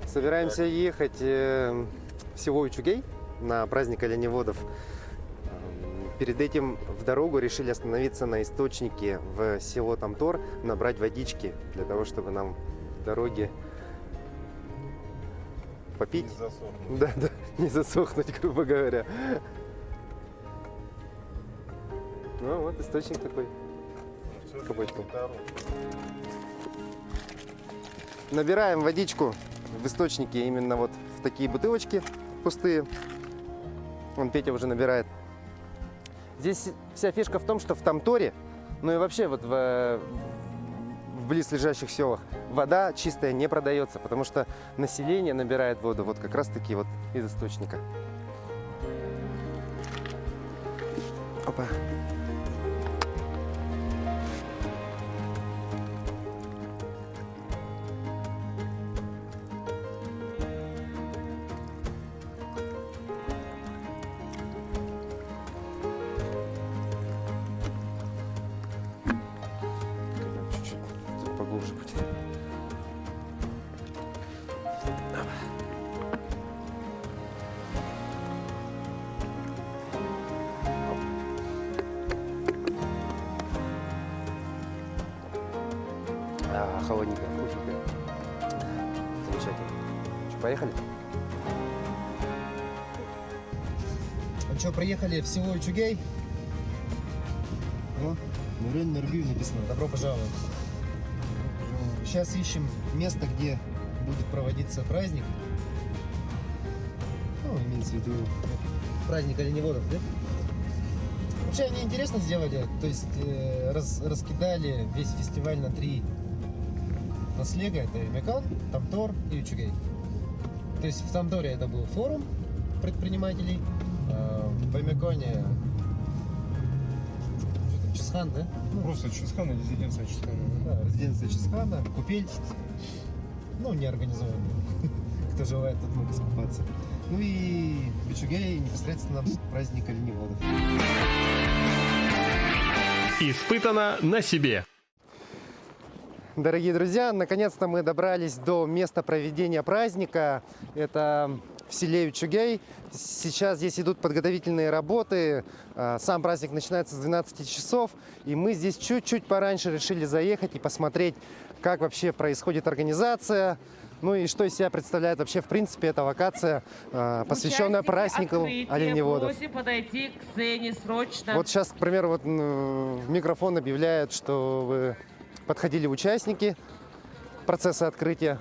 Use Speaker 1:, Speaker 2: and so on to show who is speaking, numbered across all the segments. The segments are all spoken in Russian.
Speaker 1: Собираемся ехать в село Ичугей на праздник оленеводов. Перед этим в дорогу решили остановиться на источнике в село Тамтор, набрать водички для того, чтобы нам в дороге попить.
Speaker 2: Не засохнуть.
Speaker 1: Да, не засохнуть, грубо говоря. Ну вот источник такой.
Speaker 2: Всё
Speaker 1: Кабачком.
Speaker 2: для дорог.
Speaker 1: Набираем водичку в источнике именно вот в такие бутылочки пустые. Вон Петя уже набирает. Здесь вся фишка в том, что в Тамторе, ну и вообще вот в близлежащих селах вода чистая не продается, потому что население набирает воду вот как раз таки вот из источника. Опа. Чуть-чуть тут поглубже будет. Холодненькая, вкусненькая. Замечательно. Что, поехали? Ну что, приехали в село Ичугей. О, Нурен Нурбию написано. Добро пожаловать. Сейчас ищем место, где будет проводиться праздник. Ну, имеется в виду праздник оленеводов, да? Вообще они интересно сделали, то есть раскидали весь фестиваль на 3 наслега. Это Эмекан, Тамтор и Ичугей. То есть в Тамторе это был форум предпринимателей, в Эмеконе Чисхан, да?
Speaker 2: Просто Чисхана, резиденция Чисхана.
Speaker 1: Да, резиденция Чисхана, купель, ну, неорганизованный, кто желает, тот может искупаться. Ну и в Ичугее непосредственно праздник оленеводов.
Speaker 3: Испытано на себе.
Speaker 1: Дорогие друзья, наконец-то мы добрались до места проведения праздника. Это в селе Ичугей. Сейчас здесь идут подготовительные работы. Сам праздник начинается с 12 часов. И мы здесь чуть-чуть пораньше решили заехать и посмотреть, как вообще происходит организация. Ну и что из себя представляет вообще, в принципе, эта локация, посвященная празднику оленеводов.
Speaker 4: Просим подойти к сцене срочно.
Speaker 1: Вот сейчас, к примеру, вот в микрофон объявляют, что вы подходили участники процесса открытия.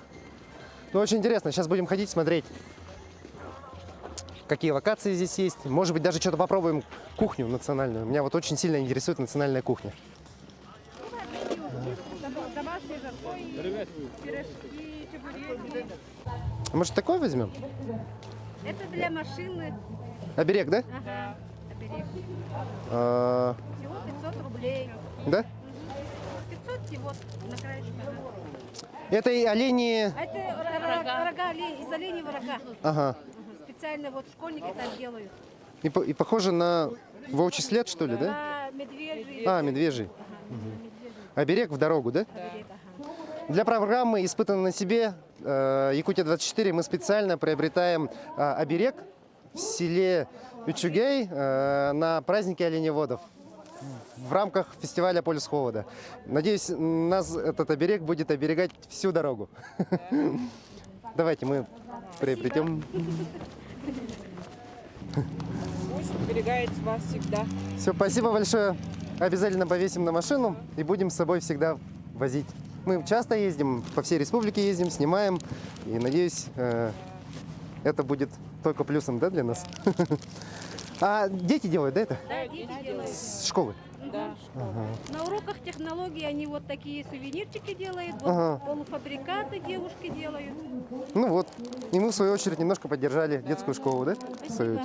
Speaker 1: Ну, очень интересно. Сейчас будем ходить, смотреть, какие локации здесь есть. Может быть, даже что-то попробуем кухню национальную. Меня вот очень сильно интересует национальная кухня.
Speaker 5: Домашний жаркой, пирожки, чебуреки.
Speaker 1: Может, такой возьмем?
Speaker 5: Это для машины.
Speaker 1: Оберег, да?
Speaker 5: Ага, оберег. Всего 500 рублей.
Speaker 1: Да?
Speaker 5: 500 и вот на краешке.
Speaker 1: Это и олени...
Speaker 5: А это рога из оленевого рога.
Speaker 1: Ага.
Speaker 5: Специально вот школьники так делают.
Speaker 1: И похоже на волчий след, что ли, да?
Speaker 5: А медвежий.
Speaker 1: А, медвежий. Оберег в дорогу, да?
Speaker 5: Оберег, ага.
Speaker 1: Для программы «Испытано на себе» Якутия-24 мы специально приобретаем оберег в селе Ичугей на празднике оленеводов в рамках фестиваля «Полюс холода». Надеюсь, нас этот оберег будет оберегать всю дорогу. Давайте мы приобретем.
Speaker 4: Пусть оберегает вас всегда.
Speaker 1: Все, спасибо большое. Обязательно повесим на машину и будем с собой всегда возить. Мы часто ездим, по всей республике ездим, снимаем. И надеюсь, это будет только плюсом, да, для нас? А дети делают, да, это?
Speaker 5: Да, дети делают.
Speaker 1: С школы?
Speaker 4: Да.
Speaker 5: На уроках технологий они вот такие сувенирчики делают, вот
Speaker 1: Ага.
Speaker 5: полуфабрикаты девушки делают.
Speaker 1: Ну вот. И мы, в свою очередь, немножко поддержали детскую школу, да? Свою.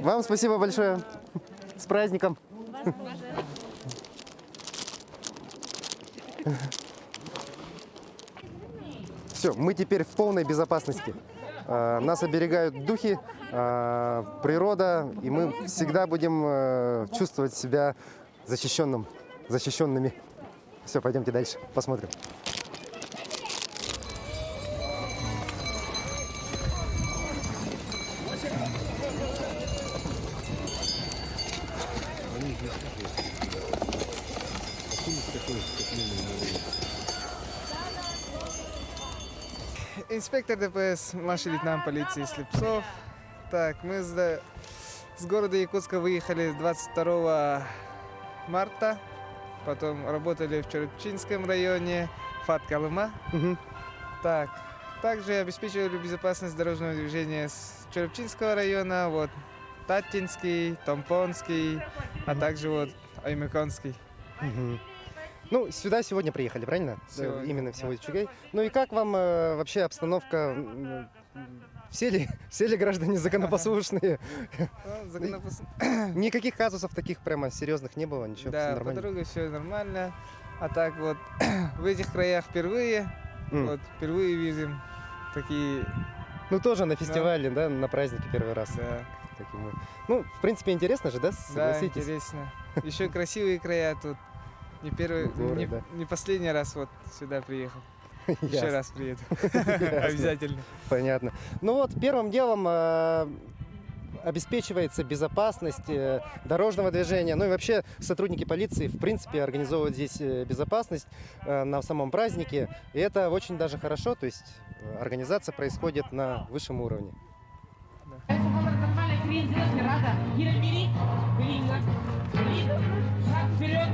Speaker 1: Вам спасибо большое. С праздником.
Speaker 5: Вас тоже.
Speaker 1: Все, мы теперь в полной безопасности. Нас оберегают духи, природа, и мы всегда будем чувствовать себя защищенными. Все, пойдемте дальше, посмотрим.
Speaker 6: инспектор ДПС, младший лейтенант полиции Слепцов. Так, мы с города Якутска выехали 22 марта. Потом работали в Черепчинском районе, Фат-Колыма.
Speaker 1: Мгм.
Speaker 6: Так, также обеспечивали безопасность дорожного движения с Черепчинского района, вот, Татинский, Томпонский, а также вот Аймеконский.
Speaker 1: Мгм. Ну, сюда сегодня приехали, правильно?
Speaker 6: Сегодня,
Speaker 1: Именно
Speaker 6: да.
Speaker 1: в село Чугай. Ну и как вам вообще обстановка? Все ли граждане законопослушные?
Speaker 6: Ну,
Speaker 1: Никаких казусов таких прямо серьезных не было, ничего, всё
Speaker 6: Да, по
Speaker 1: нормально.
Speaker 6: дороге все нормально. А так вот, в этих краях впервые,
Speaker 1: М.
Speaker 6: вот, впервые видим такие,
Speaker 1: Ну тоже на фестивале, да, на празднике первый раз.
Speaker 6: да,
Speaker 1: как и мы. Ну, в принципе, интересно же, да,
Speaker 6: да,
Speaker 1: согласитесь?
Speaker 6: интересно. Еще красивые края тут. Не первый,
Speaker 1: Горы,
Speaker 6: не,
Speaker 1: да.
Speaker 6: не последний раз вот сюда приехал. Еще
Speaker 1: Ясно.
Speaker 6: раз приеду.
Speaker 1: Ясно.
Speaker 6: Обязательно.
Speaker 1: Понятно. Ну вот, первым делом обеспечивается безопасность дорожного движения. Ну и вообще сотрудники полиции, в принципе, организовывают здесь безопасность на самом празднике. И это очень даже хорошо, то есть организация происходит на высшем уровне.
Speaker 4: Нормально, кризис, рада. Кира, бери. Глина. Глина. Шаг вперед.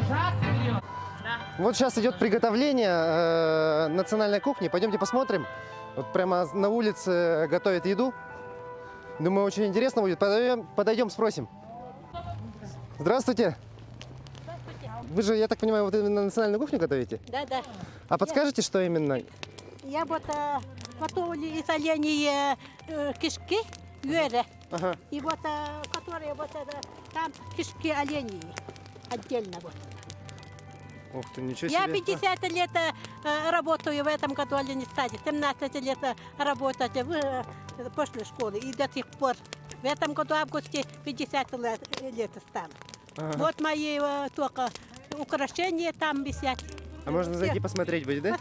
Speaker 4: Шаг вперед. Да.
Speaker 1: Вот сейчас идет приготовление национальной кухни. Пойдемте посмотрим. Вот прямо на улице готовят еду. Думаю, очень интересно будет. Подойдем, спросим. Здравствуйте. Вы же, я так понимаю, вот именно национальную кухню готовите?
Speaker 7: Да.
Speaker 1: А подскажете, что именно?
Speaker 7: Я вот готовлю из оленей кишки, юэре.
Speaker 1: Ага.
Speaker 7: И вот, которые вот там кишки оленей отдельно вот.
Speaker 1: Ух ты, ничего
Speaker 7: Я
Speaker 1: себе.
Speaker 7: 50 лет работаю в этом году оленей стаде, 17 лет работаю в прошлой школе и до сих пор. В этом году в августе 50 лет стало.
Speaker 1: Ага.
Speaker 7: Вот мои только украшения там висят.
Speaker 1: А можно зайти посмотреть будет, да?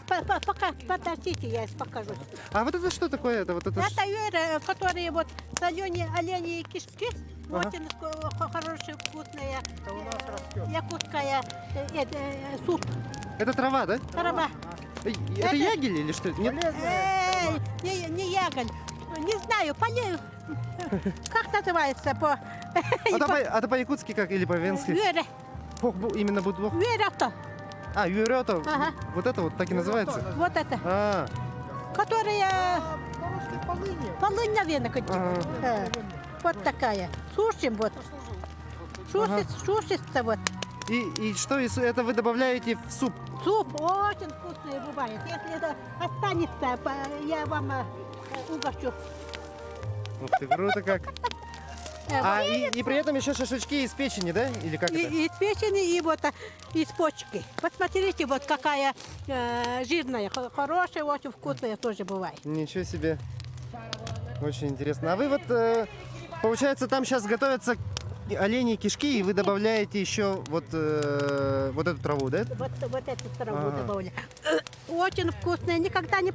Speaker 7: Пока, подождите, я покажу.
Speaker 1: А вот это что такое? Это вот это
Speaker 7: Это юэра, которые вот соленые оленьи кишки,
Speaker 1: Ага.
Speaker 7: очень хорошие, вкусные. Якутская суп.
Speaker 1: это трава, да?
Speaker 7: Трава.
Speaker 1: Это
Speaker 7: Это-
Speaker 1: ягель или что? Нет?
Speaker 7: Не яголь. Не знаю, как называется по
Speaker 1: А то по-якутски как или по-венски?
Speaker 7: юэра.
Speaker 1: Именно будвох.
Speaker 7: Юэра-то.
Speaker 1: А, юрёто.
Speaker 7: Ага.
Speaker 1: Вот это вот так и называется?
Speaker 7: Вот это.
Speaker 1: А,
Speaker 7: Которые полынь, наверное,
Speaker 1: Ага.
Speaker 7: вот такая. Сушим вот. Сушится вот.
Speaker 1: и что, это вы добавляете в суп?
Speaker 7: Суп очень вкусный бывает. Если это останется, я вам угощу.
Speaker 1: Ух ты, круто как. И при этом еще шашлычки из печени, да? Или как это?
Speaker 7: И из печени, и вот из почки. Посмотрите, вот какая жирная, хорошая, очень вкусная тоже бывает.
Speaker 1: Ничего себе. Очень интересно. А вы вот, получается, там сейчас готовятся оленьи кишки, и вы добавляете еще вот эту траву, да?
Speaker 7: Вот эту траву
Speaker 1: Ага.
Speaker 7: добавляю. Очень вкусная, никогда не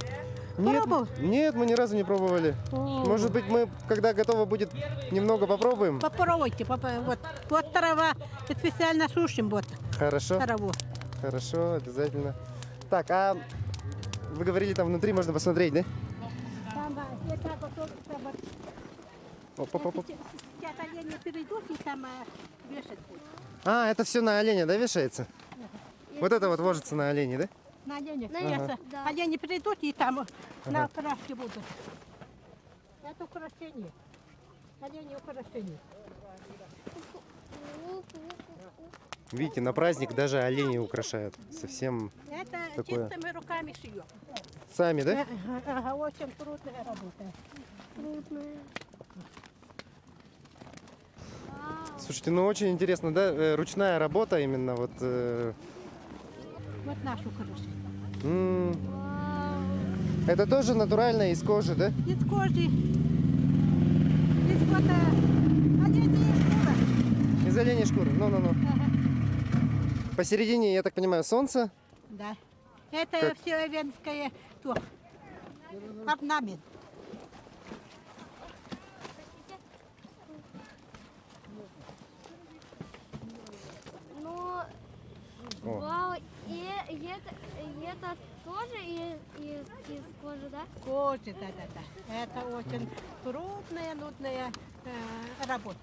Speaker 1: Нет,
Speaker 7: пробовал.
Speaker 1: нет, мы ни разу не пробовали. Может быть, мы, когда готово будет, немного попробуем?
Speaker 7: Попробуйте, вот трава, специально сушим вот
Speaker 1: Хорошо,
Speaker 7: траву.
Speaker 1: хорошо, обязательно. Так, а вы говорили, там внутри можно посмотреть, да?
Speaker 7: Там это готовится вот.
Speaker 1: Оп-оп-оп.
Speaker 7: Сейчас олени перейдут и там вешать будут.
Speaker 1: А, это все на оленя, да, вешается? Вот это вот вожится на олене, да?
Speaker 7: На оленя.
Speaker 1: Ага.
Speaker 7: Олени придут и там на украшке будут. Это украшение. Олени украшение.
Speaker 1: Видите, на праздник даже оленей украшают. Совсем
Speaker 7: Это
Speaker 1: Такое.
Speaker 7: чистыми руками шьем.
Speaker 1: сами, да?
Speaker 7: Ага, очень трудная работа. Трудная.
Speaker 1: Слушайте, ну очень интересно, да? Ручная работа именно вот.
Speaker 7: Вот наш украшение.
Speaker 1: Это тоже натурально из кожи, да?
Speaker 7: Из кожи. Из вот оленья шкура.
Speaker 1: Из оленей шкуры. Ну-ну-ну.
Speaker 7: Ага.
Speaker 1: Посередине, я так понимаю, солнце.
Speaker 7: Да. Это
Speaker 1: Как?
Speaker 7: все венское орнамент.
Speaker 8: Ну,
Speaker 1: О.
Speaker 8: вау, є Это тоже из кожи, да?
Speaker 7: Кожи, да. Это очень трудная, нудная работа.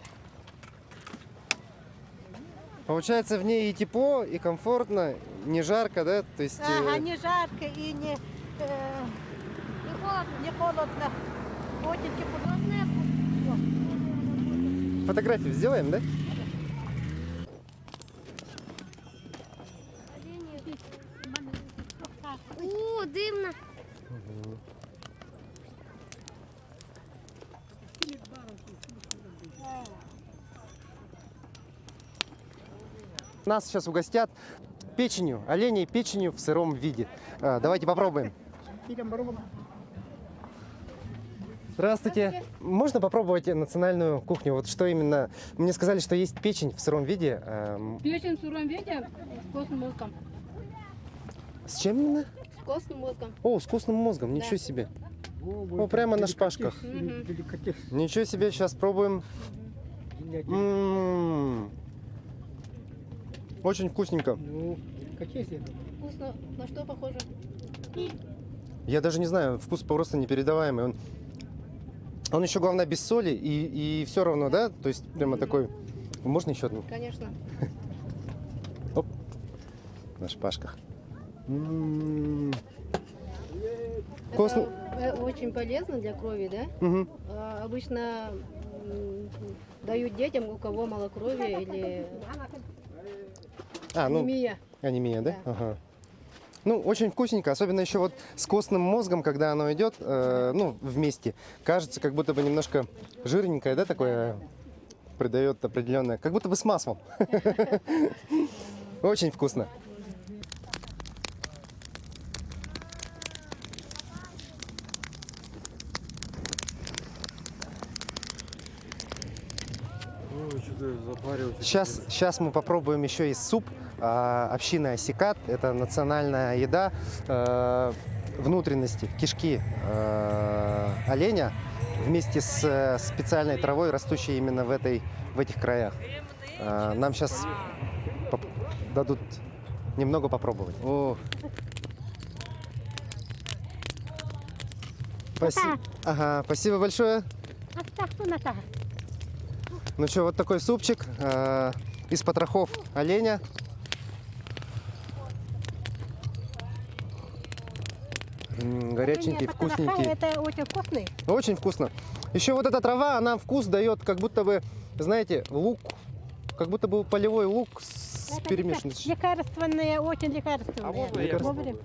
Speaker 1: Получается, в ней и тепло, и комфортно, не жарко, да? То есть,
Speaker 7: Ага, не жарко и не холодно. Очень тепло.
Speaker 1: фотографию сделаем, да?
Speaker 8: О, дымно.
Speaker 1: Нас сейчас угостят печенью, оленей печенью в сыром виде. Давайте попробуем. Здравствуйте. Можно попробовать национальную кухню? Вот что именно? Мне сказали, что есть печень в сыром виде.
Speaker 9: Печень в сыром виде с костным мозгом.
Speaker 1: С чем именно?
Speaker 9: С костным мозгом.
Speaker 1: О, с вкусным мозгом, ничего себе. О, прямо на шпажках. Ничего себе, сейчас пробуем. Очень вкусненько.
Speaker 9: Вкусно. На что похоже?
Speaker 1: Я даже не знаю, вкус просто непередаваемый. Он еще, главное, без соли и все равно, да? То есть прямо такой... Можно еще одну?
Speaker 9: Конечно.
Speaker 1: Оп. На шпажках. Вкусно.
Speaker 9: Это очень полезно для крови, да?
Speaker 1: Мгм.
Speaker 9: Обычно дают детям, у кого малокровие или анемия.
Speaker 1: Анемия, да?
Speaker 9: Да.
Speaker 1: Ага. Ну, очень вкусненько, особенно еще вот с костным мозгом, когда оно идет, вместе. Кажется, как будто бы немножко жирненькое, да, такое придает определенное, как будто бы с маслом. Очень вкусно. Сейчас мы попробуем еще и суп. Община осикат. Это национальная еда. Внутренности, кишки оленя вместе с специальной травой, растущей именно в этих краях. Нам сейчас дадут немного попробовать. О. Ага, спасибо большое. Ну что, вот такой супчик из потрохов оленя. Горяченький, вкусненький.
Speaker 7: Это очень вкусный.
Speaker 1: Очень вкусно. Еще вот эта трава, она вкус дает, как будто бы, знаете, лук, как будто бы полевой лук с перемешан.
Speaker 7: Лекарственные, очень лекарственные. Вовремя.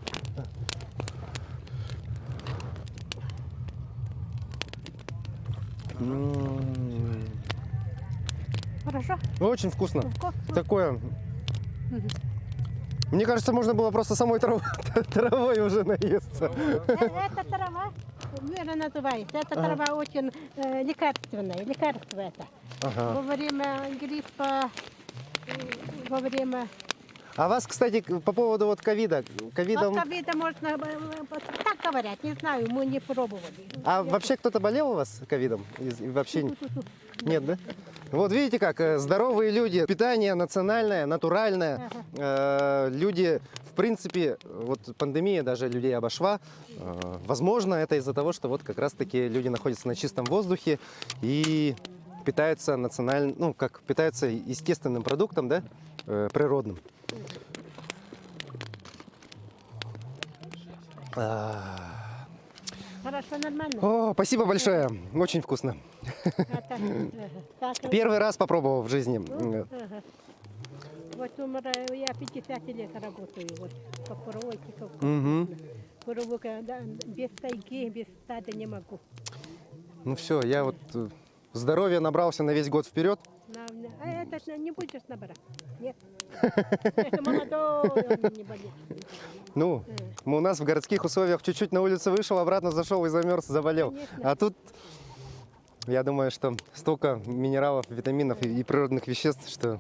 Speaker 7: Хорошо?
Speaker 1: Очень вкусно.
Speaker 7: Вкусно.
Speaker 1: Такое. Мне кажется, можно было просто самой травой уже наесться.
Speaker 7: Это трава, верно называется. Это трава очень лекарственная. Лекарство это.
Speaker 1: Ага.
Speaker 7: Во время гриппа, во время...
Speaker 1: А вас, кстати, по поводу вот ковида.
Speaker 7: От ковида можно, так говорят, не знаю, мы не пробовали.
Speaker 1: А вообще кто-то болел у вас ковидом? И вообще нет, да? Вот видите как, здоровые люди, питание национальное, натуральное. Люди, в принципе, вот пандемия даже людей обошла. Возможно, это из-за того, что вот как раз-таки люди находятся на чистом воздухе и питаются национальным, питаются естественным продуктом, да, природным.
Speaker 7: Хорошо, нормально.
Speaker 1: О, спасибо большое, очень вкусно. Первый раз попробовал в жизни.
Speaker 7: Вот я 50 лет работаю, вот, по коровойке, без тайги, без стада не могу.
Speaker 1: Ну все, я вот здоровья набрался на весь год вперед.
Speaker 7: А это не будешь набрать? Нет. Это молодой, он не болеет.
Speaker 1: Ну, у нас в городских условиях чуть-чуть на улицу вышел, обратно зашел и замерз, заболел.
Speaker 7: Конечно.
Speaker 1: А тут, я думаю, что столько минералов, витаминов и природных веществ, что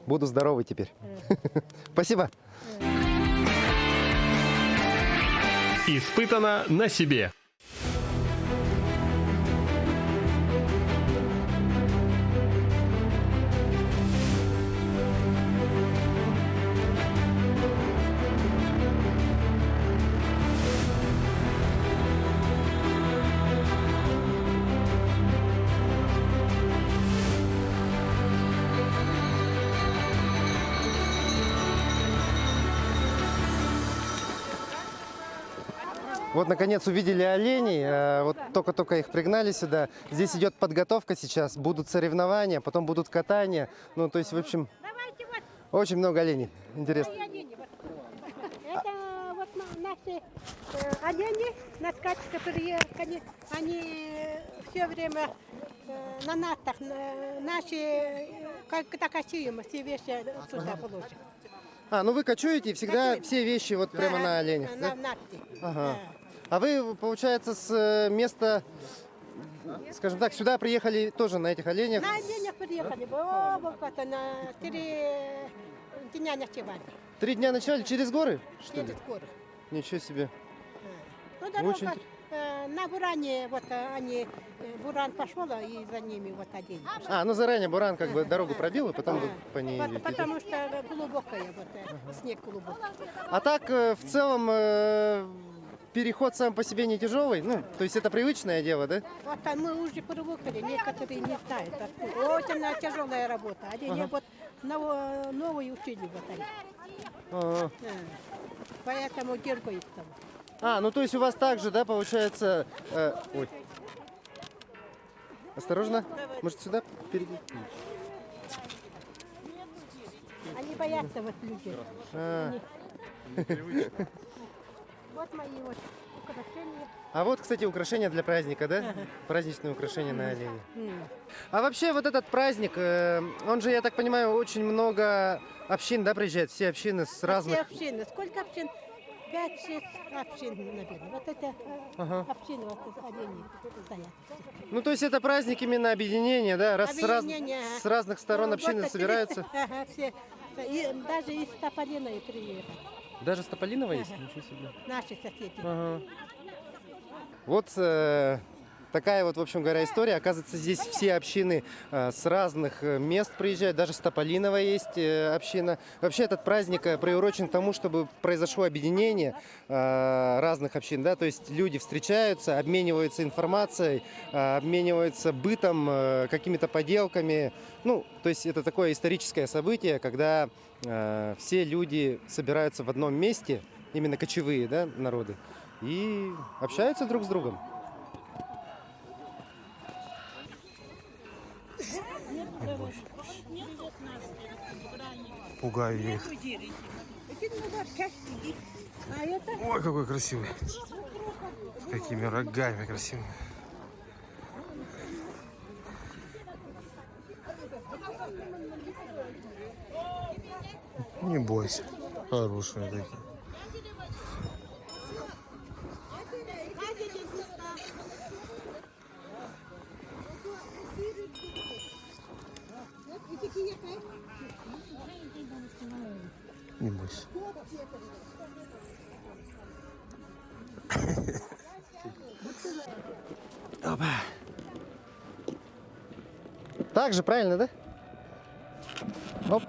Speaker 1: буду здоровый теперь. Спасибо.
Speaker 3: Испытано на себе.
Speaker 1: Вот, наконец, увидели оленей. Вот только-только их пригнали сюда. Здесь идет подготовка сейчас. Будут соревнования, потом будут катания. Ну, то есть, в общем, очень много оленей. Интересно.
Speaker 7: Это вот наши олени на скачках, которые они все время на натах, наши, как кочуем, все вещи сюда положим.
Speaker 1: Ну вы кочуете и всегда
Speaker 7: Кочуем.
Speaker 1: все вещи вот прямо на оленях,
Speaker 7: На
Speaker 1: да?
Speaker 7: натте.
Speaker 1: Ага. А вы, получается, с места, скажем так, сюда приехали тоже на этих оленях?
Speaker 7: На оленях приехали, вот это на 3 дня ночевали,
Speaker 1: 3 дня ночевали через горы, что ли?
Speaker 7: через горы.
Speaker 1: Ничего себе.
Speaker 7: Ну, дорога
Speaker 1: Очень
Speaker 7: на Буране, вот они, Буран пошел, и за ними вот олени.
Speaker 1: Ну заранее Буран как бы дорогу пробил, и потом вы по ней идете.
Speaker 7: Потому что глубокая, вот снег глубокий.
Speaker 1: А так, в целом, переход сам по себе не тяжелый? Ну, то есть это привычное дело, да?
Speaker 7: Вот мы уже привыкли, некоторые не знают. Откуда. Очень тяжелая работа. Они вот новые учили вот они.
Speaker 1: Ага.
Speaker 7: Поэтому дергают там.
Speaker 1: Ну то есть у вас также, да, получается... Ой. Осторожно. Может, сюда перейти?
Speaker 7: Они боятся вот людей. Вот мои вот украшения.
Speaker 1: А вот, кстати, украшения для праздника, да? Праздничные украшения на олене. А вообще вот этот праздник, он же, я так понимаю, очень много общин, да, приезжает? Все общины с разных...
Speaker 7: Все общины. Сколько общин? 5-6 общин, наверное. Вот это общины, вот олени стоят.
Speaker 1: Ну, то есть это праздник именно объединения, да?
Speaker 7: Объединение,
Speaker 1: С разных сторон
Speaker 7: Вот
Speaker 1: общины
Speaker 7: такие-
Speaker 1: собираются.
Speaker 7: Ага, все. И даже из Тополиной приехали.
Speaker 1: Даже с Тополиного есть? Ничего себе.
Speaker 7: Наши соседи.
Speaker 1: Ага. Вот такая вот, в общем говоря, история. Оказывается, здесь все общины с разных мест приезжают. Даже с Тополиного есть община. Вообще этот праздник приурочен к тому, чтобы произошло объединение разных общин. Да? То есть люди встречаются, обмениваются информацией, обмениваются бытом, какими-то поделками. Ну, то есть это такое историческое событие, когда все люди собираются в одном месте, именно кочевые, да, народы, и общаются друг с другом.
Speaker 2: Пугаю я их. Ой, какой красивый. С какими рогами красивыми. Не бойся. Хорошие такие. Не бойся.
Speaker 1: Опа. Так же, правильно, да? Оп.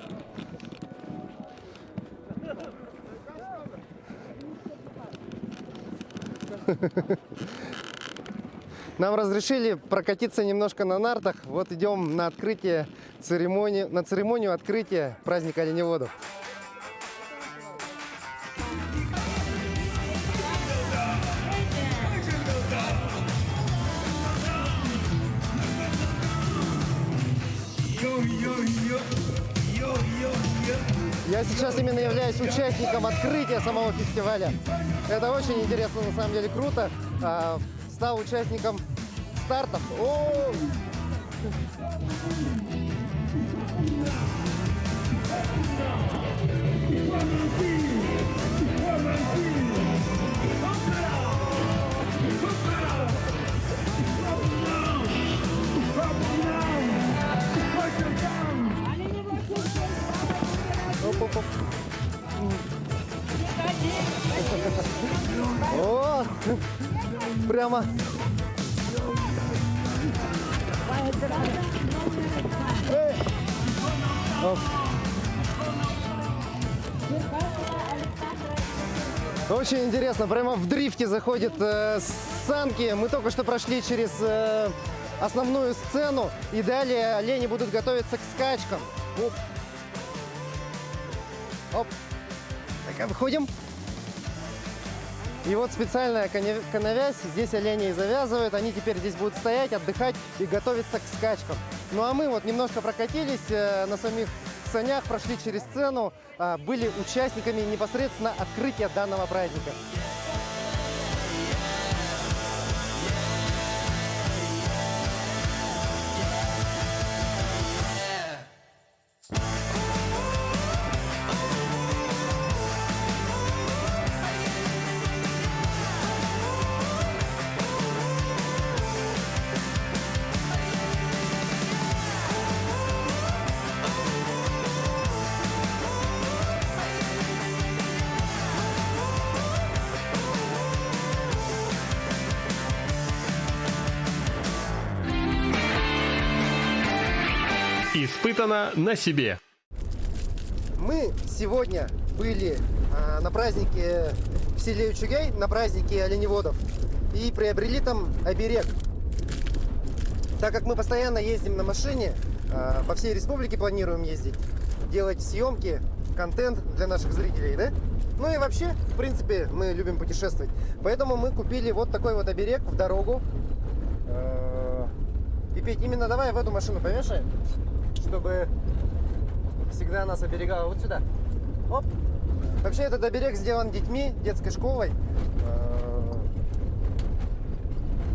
Speaker 1: Нам разрешили прокатиться немножко на нартах. Вот идем на открытие церемонии, на церемонию открытия праздника оленеводов. Я сейчас именно являюсь участником открытия самого фестиваля. Это очень интересно, на самом деле круто. Стал участником стартов. О! Оп-оп-оп. О! Прямо. Оп. Очень интересно, прямо в дрифте заходит санки. Мы только что прошли через основную сцену, и далее олени будут готовиться к скачкам. Оп. Оп. Так, выходим. И вот специальная коновязь, здесь оленей завязывают, они теперь здесь будут стоять, отдыхать и готовиться к скачкам. Ну а мы вот немножко прокатились на самих санях, прошли через сцену, были участниками непосредственно открытия данного праздника.
Speaker 3: Испытано на себе.
Speaker 1: Мы сегодня были на празднике в селе Ючугей, на празднике оленеводов, и приобрели там оберег. Так как мы постоянно ездим на машине, по всей республике планируем ездить, делать съемки, контент для наших зрителей, да? Ну и вообще, в принципе, мы любим путешествовать. Поэтому мы купили вот такой вот оберег в дорогу. И, Петь, именно давай в эту машину повешаем, чтобы всегда нас оберегало. Вот сюда. Оп. Вообще этот оберег сделан детьми, детской школой.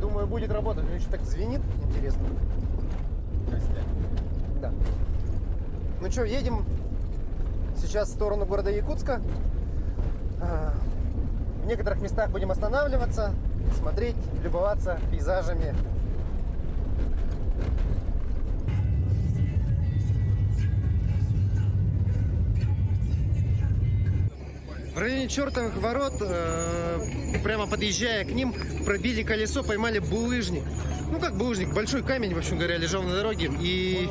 Speaker 1: Думаю, будет работать. У меня еще так звенит, интересно. Да. Ну что, едем сейчас в сторону города Якутска. В некоторых местах будем останавливаться, смотреть, любоваться пейзажами. В районе чертовых ворот, прямо подъезжая к ним, пробили колесо, поймали булыжник. Ну как булыжник, большой камень, в общем говоря, лежал на дороге. И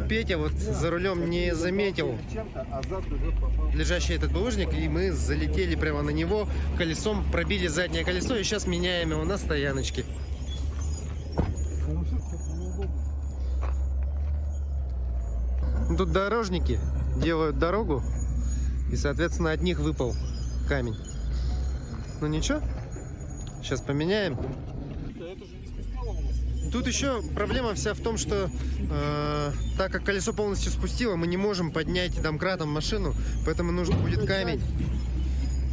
Speaker 1: Петя вот за рулем не заметил лежащий этот булыжник, и мы залетели прямо на него, колесом пробили заднее колесо, и сейчас меняем его на стояночке. Тут дорожники делают дорогу, и, соответственно, от них выпал камень. Ну ничего, сейчас поменяем. Тут еще проблема вся в том, что так как колесо полностью спустило, мы не можем поднять домкратом машину, поэтому нужен будет камень.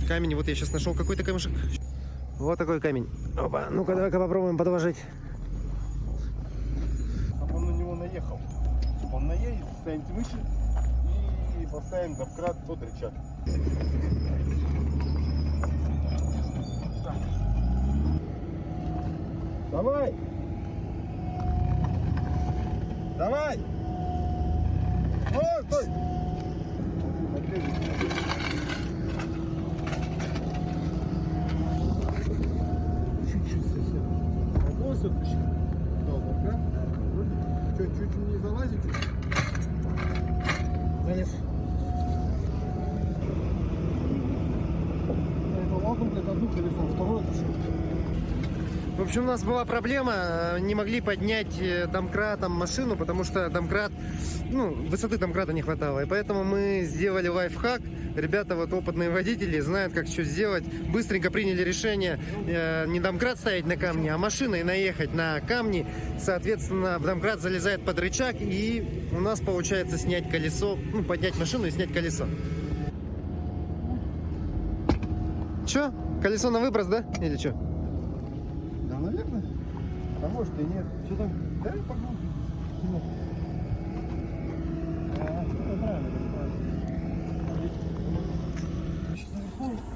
Speaker 1: Камень, вот я сейчас нашел какой-то камешек. Вот такой камень. Опа, ну-ка давай-ка попробуем подложить.
Speaker 2: Чтобы он на него наехал. Он наедет, станет выше и поставим домкрат под рычаг. Давай! Давай! О, стой! Чуть-чуть совсем. Вопрос отпущу. Долго, чуть-чуть не залазит.
Speaker 1: Залез.
Speaker 2: Это лаком, как одну колесо, второе отпущу.
Speaker 1: В общем, у нас была проблема, не могли поднять домкратом машину, потому что домкрат, ну, высоты домкрата не хватало. И поэтому мы сделали лайфхак. Ребята, вот опытные водители, знают, как что сделать. Быстренько приняли решение не домкрат ставить на камни, а машиной наехать на камни. Соответственно, домкрат залезает под рычаг, и у нас получается снять колесо, ну, поднять машину и снять колесо. Че? Колесо на выброс, да? Или что?
Speaker 2: Да, наверное. А может и нет. Что там? Да, погнал.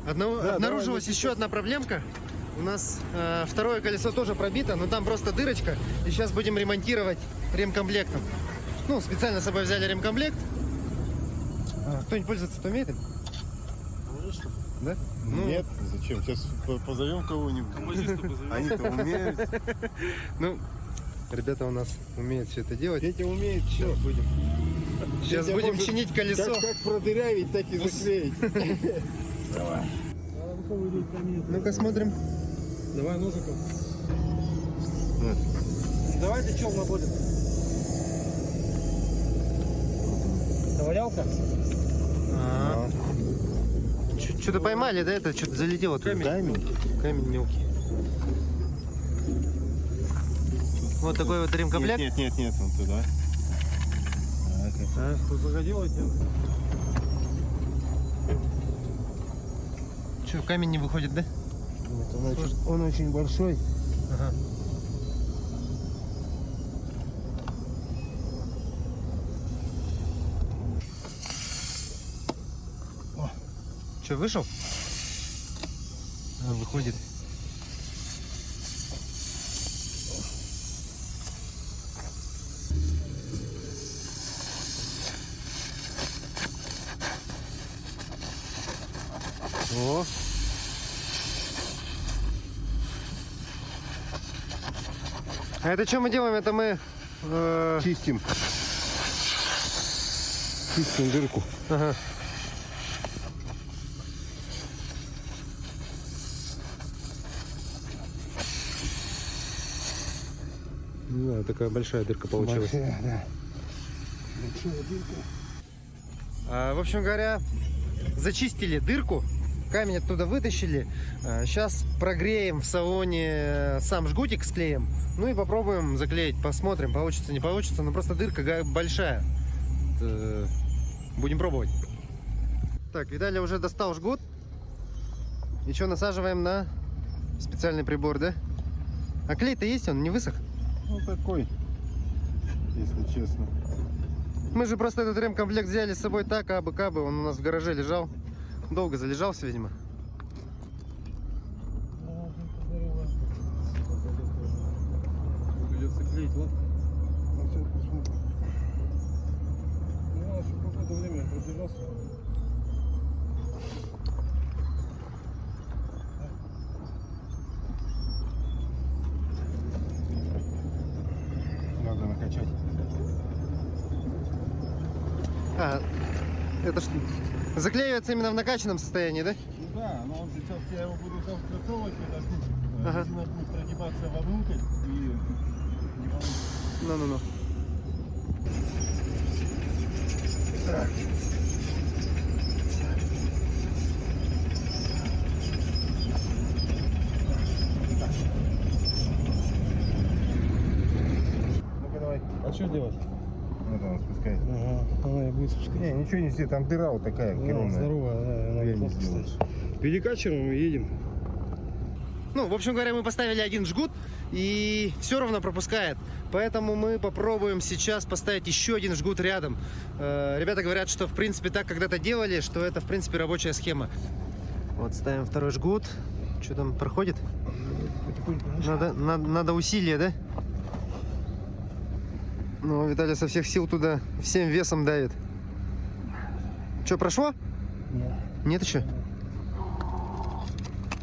Speaker 1: Обнаружилась еще одна проблемка. У нас второе колесо тоже пробито, но там просто дырочка. И сейчас будем ремонтировать ремкомплектом. Ну, специально с собой взяли ремкомплект. Кто-нибудь пользоваться-то умеет им? Да? Ну,
Speaker 2: нет, зачем? Сейчас позовем кого-нибудь. Они-то умеют.
Speaker 1: Ну, ребята у нас умеют все это делать.
Speaker 2: Петя умеет все.
Speaker 1: Сейчас
Speaker 2: Петя
Speaker 1: будем
Speaker 2: может
Speaker 1: чинить колесо.
Speaker 2: Как продырявить, так и заклеить. Давай.
Speaker 1: Ну-ка смотрим.
Speaker 2: Давай ножиком.
Speaker 1: Давай ты чем будет? Ковырялка? Что-то поймали, да? Это что-то залетело.
Speaker 2: Камень.
Speaker 1: Камень мелкий. Вот такой вот ремкомплект.
Speaker 2: Нет, он туда. Погоди,
Speaker 1: Что, камень не выходит, да?
Speaker 2: он очень большой.
Speaker 1: Ага. Что, вышел? Выходит. О. А это что мы делаем? Это мы
Speaker 2: Чистим дырку.
Speaker 1: Ага. Да, такая большая дырка получилась.
Speaker 2: Большая, да. Большая дырка.
Speaker 1: В общем говоря, зачистили дырку, камень оттуда вытащили. Сейчас прогреем в салоне сам жгутик, склеим. Ну и попробуем заклеить, посмотрим, получится, не получится. Но просто дырка большая. Будем пробовать. Так, Виталий уже достал жгут. И что, насаживаем на специальный прибор, да? А клей-то есть, он не высох?
Speaker 2: Ну такой, если честно.
Speaker 1: Мы же просто этот ремкомплект взяли с собой так, кабы, он у нас в гараже лежал. Долго залежался, видимо.
Speaker 2: Придется клеить, ладно? Ну, сейчас посмотрим. Ну, чтобы какое-то время продержался. Надо накачать.
Speaker 1: Это что? Заклеивается именно в накачанном состоянии, да?
Speaker 2: Ну да, но он сейчас, я его буду засовывать, подожду.
Speaker 1: Ага.
Speaker 2: Резина будет прогибаться вовнутрь и не получится.
Speaker 1: Ну.
Speaker 2: Ну-ка давай.
Speaker 10: А что делать?
Speaker 2: Вот она спускает.
Speaker 10: Ага, она и будет спускать.
Speaker 2: Не, ничего не сделай, там дыра вот такая, огромная.
Speaker 10: Здоровая, да, она
Speaker 2: Две
Speaker 10: неплохо
Speaker 2: не сделаешь.
Speaker 10: стоит. Перекачиваем и едем.
Speaker 1: Ну, в общем говоря, мы поставили один жгут и все равно пропускает. Поэтому мы попробуем сейчас поставить еще один жгут рядом. Ребята говорят, что в принципе так когда-то делали, что это в принципе рабочая схема. Вот ставим второй жгут. Что там проходит? Надо усилие, да? Ну, Виталий со всех сил туда всем весом давит. Что, прошло?
Speaker 10: Нет.
Speaker 1: Нет еще?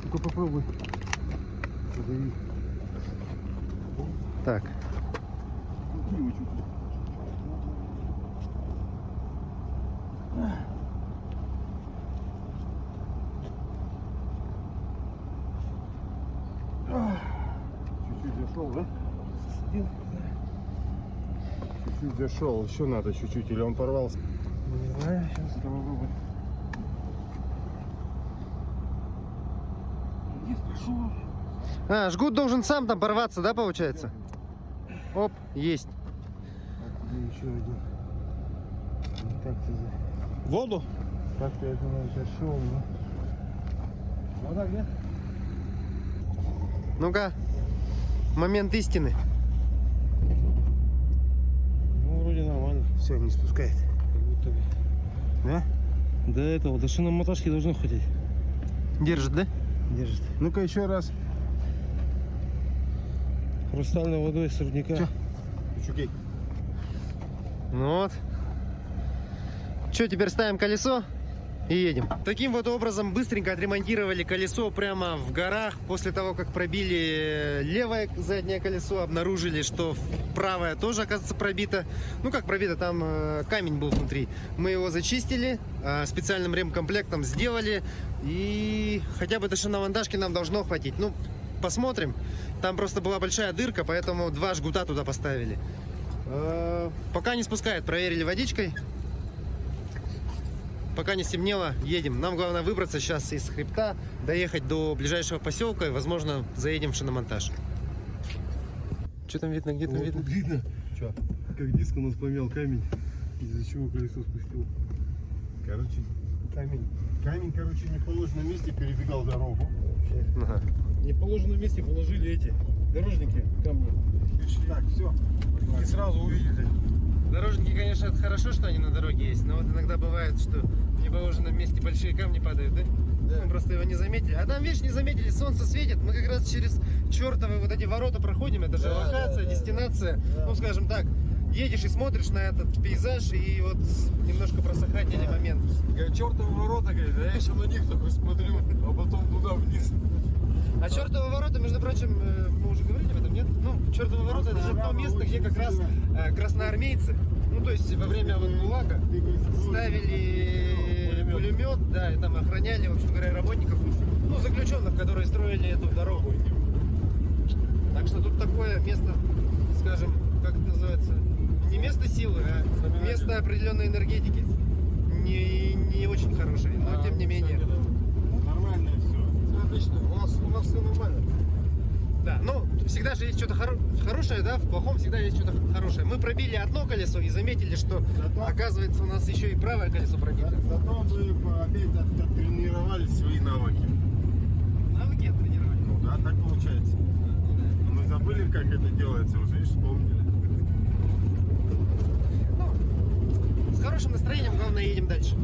Speaker 2: Ну-ка попробуй. Подави.
Speaker 1: Так.
Speaker 2: Чуть-чуть зашел, да? Чуть-чуть зашел, еще надо чуть-чуть, или он порвался.
Speaker 10: Не знаю, сейчас.
Speaker 2: Попробуй.
Speaker 1: Жгут должен сам там порваться, да, получается? Оп, есть.
Speaker 2: Еще один. Так-то
Speaker 10: Воду?
Speaker 2: так-то я думаю, зашел, но...
Speaker 10: Вода где?
Speaker 1: Ну-ка, момент истины.
Speaker 10: Ну, вроде нормально.
Speaker 2: Все, не спускает.
Speaker 10: Как будто бы.
Speaker 2: Да?
Speaker 10: До этого, до шиномотажки должно хватить.
Speaker 1: Держит, да?
Speaker 10: Держит.
Speaker 2: Ну-ка еще раз.
Speaker 10: Хрустальной водой с рудника.
Speaker 2: Чё? Чукей.
Speaker 1: Ну вот. Что, теперь ставим колесо и едем. Таким вот образом быстренько отремонтировали колесо прямо в горах. После того, как пробили левое заднее колесо, обнаружили, что правое тоже, оказывается, пробито. Ну, как пробито, там камень был внутри. Мы его зачистили, специальным ремкомплектом сделали. И хотя бы до шиномонтажки нам должно хватить. Ну, посмотрим. Там просто была большая дырка, поэтому 2 жгута туда поставили. Пока не спускает, проверили водичкой. пока не стемнело, едем. Нам главное выбраться сейчас из хребта, доехать до ближайшего поселка и, возможно, заедем в шиномонтаж. Что там видно, где там
Speaker 10: Вот
Speaker 1: видно?
Speaker 10: тут видно,
Speaker 2: Чё?
Speaker 10: как диск у нас помял камень, из-за чего колесо спустил.
Speaker 2: Короче, камень, короче, в неположенном месте перебегал дорогу.
Speaker 1: Ага.
Speaker 10: В неположенном месте положили эти дорожники камни.
Speaker 2: Так, все.
Speaker 10: И сразу увидели.
Speaker 1: Дорожники, конечно, это хорошо, что они на дороге есть, но вот иногда бывает, что в неположенном месте большие камни падают, да? Мы просто его не заметили. А там, видишь, не заметили, солнце светит. Мы как раз через чертовы вот эти ворота проходим. Это же локация, дестинация. Ну, скажем так, едешь и смотришь на этот пейзаж, и вот немножко просыхать один момент.
Speaker 10: Чертовы ворота, говорит, а я еще на них такой смотрю, а потом туда вниз.
Speaker 1: А чертовы ворота, между прочим, мы уже говорили об этом, нет? Ну, чертовы ворота это же то место, где как раз красноармейцы, ну то есть во время вот ГУЛАГа ставили пулемет, да, и там охраняли, в общем говоря, работников, ну, заключенных, которые строили эту дорогу. Так что тут такое место, скажем, как это называется, не место силы, а место определенной энергетики. Не очень хорошее, но тем не менее.
Speaker 2: Нормально все.
Speaker 10: Отлично, у нас все нормально.
Speaker 1: Да, ну, всегда же есть что-то хорошее, да, в плохом всегда есть что-то хорошее. Мы пробили одно колесо и заметили, что, оказывается, у нас еще и правое колесо пробито.
Speaker 2: Зато вы опять оттренировали свои навыки.
Speaker 1: Навыки оттренировали.
Speaker 2: Ну да, так получается. Мы забыли, как это делается, уже видишь, вспомнили.
Speaker 1: Ну, с хорошим настроением, главное, едем дальше.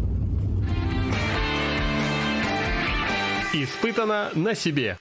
Speaker 3: Испытано на себе.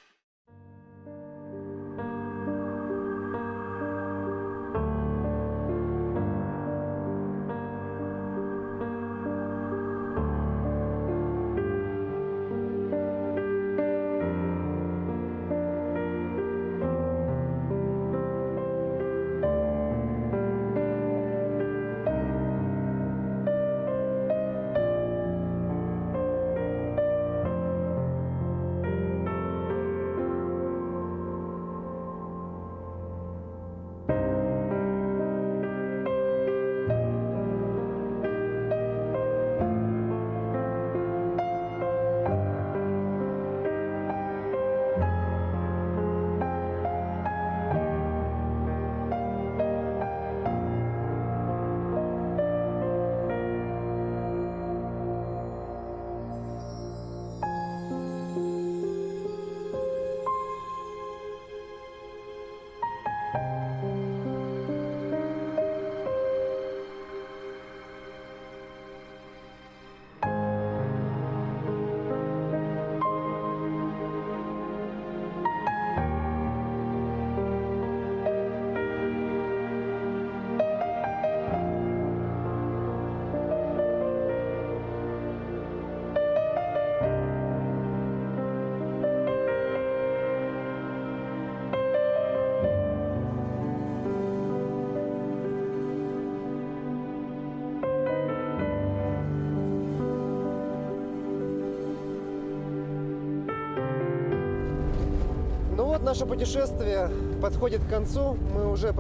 Speaker 1: Наше путешествие подходит к концу. Мы уже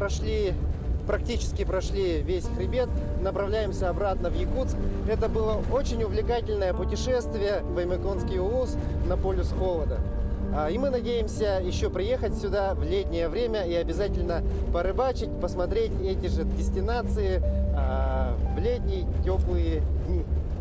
Speaker 1: практически прошли весь хребет. Направляемся обратно в Якутск. Это было очень увлекательное путешествие в Баймаконский улус на полюс холода. И мы надеемся еще приехать сюда в летнее время и обязательно порыбачить, посмотреть эти же дестинации в летние теплые дни.